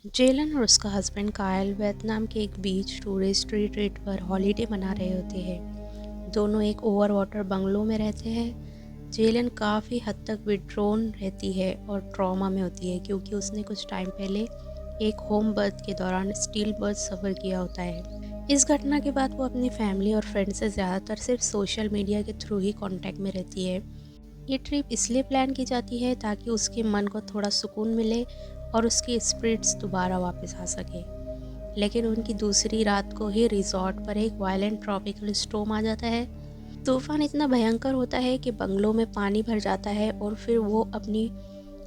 जेलन और उसका हस्बैंड कायल वियतनाम के एक बीच टूरिस्ट रिट्रीट पर हॉलीडे मना रहे होते हैं। दोनों एक ओवर वाटर बंगलो में रहते हैं। जेलन काफ़ी हद तक विड्रॉन रहती है और ट्रॉमा में होती है क्योंकि उसने कुछ टाइम पहले एक होम बर्थ के दौरान स्टील बर्थ सफ़र किया होता है। इस घटना के बाद वो अपनी फैमिली और फ्रेंड से ज़्यादातर सिर्फ सोशल मीडिया के थ्रू ही कांटेक्ट में रहती है। ये ट्रिप इसलिए प्लान की जाती है ताकि उसके मन को थोड़ा सुकून मिले और उसकी स्पिरिट्स दोबारा वापस आ सके। लेकिन उनकी दूसरी रात को ही रिजॉर्ट पर एक वायलेंट ट्रॉपिकल स्टॉर्म आ जाता है। तूफान इतना भयंकर होता है कि बंगलों में पानी भर जाता है और फिर वो अपनी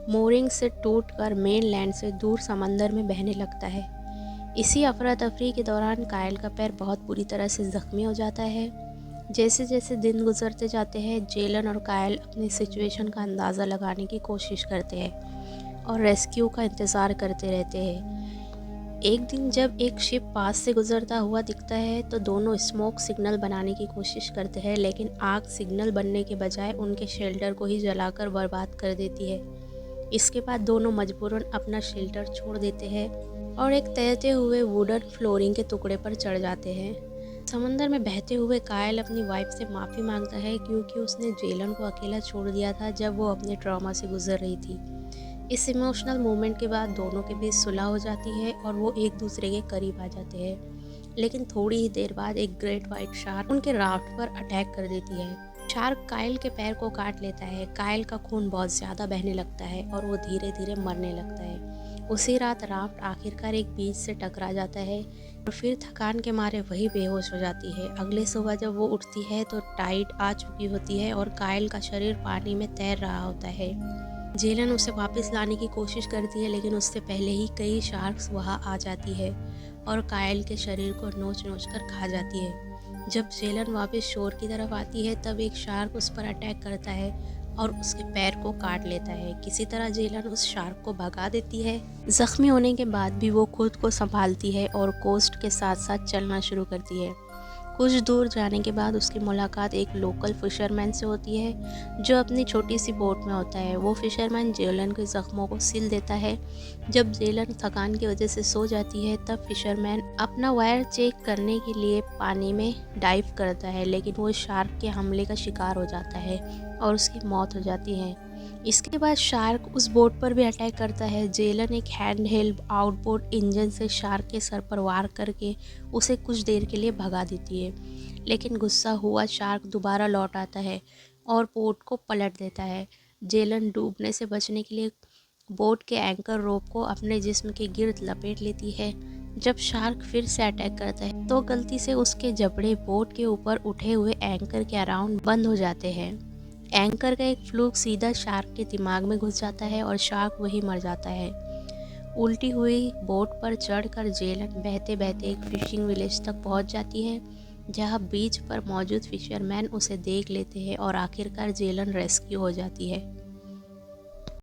मोरिंग से टूटकर मेन लैंड से दूर समंदर में बहने लगता है। इसी अफरा तफरी के दौरान कायल का पैर बहुत बुरी तरह से ज़ख्मी हो जाता है। जैसे जैसे दिन गुजरते जाते हैं, जेलन और कायल अपनी सिचुएशन का अंदाज़ा लगाने की कोशिश करते हैं और रेस्क्यू का इंतज़ार करते रहते हैं। एक दिन जब एक शिप पास से गुजरता हुआ दिखता है तो दोनों स्मोक सिग्नल बनाने की कोशिश करते हैं, लेकिन आग सिग्नल बनने के बजाय उनके शेल्टर को ही जलाकर बर्बाद कर देती है। इसके बाद दोनों मजबूरन अपना शेल्टर छोड़ देते हैं और एक तैरते हुए वुडन फ्लोरिंग के टुकड़े पर चढ़ जाते हैं। समंदर में बहते हुए कायल अपनी वाइफ से माफ़ी मांगता है क्योंकि उसने जेलन को अकेला छोड़ दिया था जब वो अपने ट्रॉमा से गुजर रही थी। इस इमोशनल मोमेंट के बाद दोनों के बीच सुलह हो जाती है और वो एक दूसरे के करीब आ जाते हैं। लेकिन थोड़ी ही देर बाद एक ग्रेट वाइट शार्क उनके राफ्ट पर अटैक कर देती है। शार्क कायल के पैर को काट लेता है। कायल का खून बहुत ज़्यादा बहने लगता है और वो धीरे धीरे मरने लगता है। उसी रात राफ्ट आखिरकार एक बीच से टकरा जाता है और फिर थकान के मारे वही बेहोश हो जाती है। अगले सुबह जब वो उठती है तो टाइड आ चुकी होती है और कायल का शरीर पानी में तैर रहा होता है। जेलन उसे वापस लाने की कोशिश करती है, लेकिन उससे पहले ही कई शार्क्स वहां आ जाती है और कायल के शरीर को नोच नोच कर खा जाती है। जब जेलन वापस शोर की तरफ आती है तब एक शार्क उस पर अटैक करता है और उसके पैर को काट लेता है। किसी तरह जेलन उस शार्क को भगा देती है। जख्मी होने के बाद भी वो खुद को संभालती है और कोस्ट के साथ साथ चलना शुरू करती है। कुछ दूर जाने के बाद उसकी मुलाकात एक लोकल फिशरमैन से होती है जो अपनी छोटी सी बोट में होता है। वो फिशरमैन जेलन के ज़ख्मों को सिल देता है। जब जेलन थकान की वजह से सो जाती है तब फिशरमैन अपना वायर चेक करने के लिए पानी में डाइव करता है, लेकिन वो शार्क के हमले का शिकार हो जाता है और उसकी मौत हो जाती है। इसके बाद शार्क उस बोट पर भी अटैक करता है। जेलन एक हैंड हेल्ड आउटबोट इंजन से शार्क के सर पर वार करके उसे कुछ देर के लिए भगा देती है, लेकिन गुस्सा हुआ शार्क दोबारा लौट आता है और बोट को पलट देता है। जेलन डूबने से बचने के लिए बोट के एंकर रोप को अपने जिस्म के गिर्द लपेट लेती है। जब शार्क फिर से अटैक करता है तो गलती से उसके जबड़े बोट के ऊपर उठे हुए एंकर के अराउंड बंद हो जाते हैं। एंकर का एक फ्लूक सीधा शार्क के दिमाग में घुस जाता है और शार्क वही मर जाता है। उल्टी हुई बोट पर चढ़कर जेलन बहते बहते एक फिशिंग विलेज तक पहुंच जाती है, जहां बीच पर मौजूद फिशरमैन उसे देख लेते हैं और आखिरकार जेलन रेस्क्यू हो जाती है।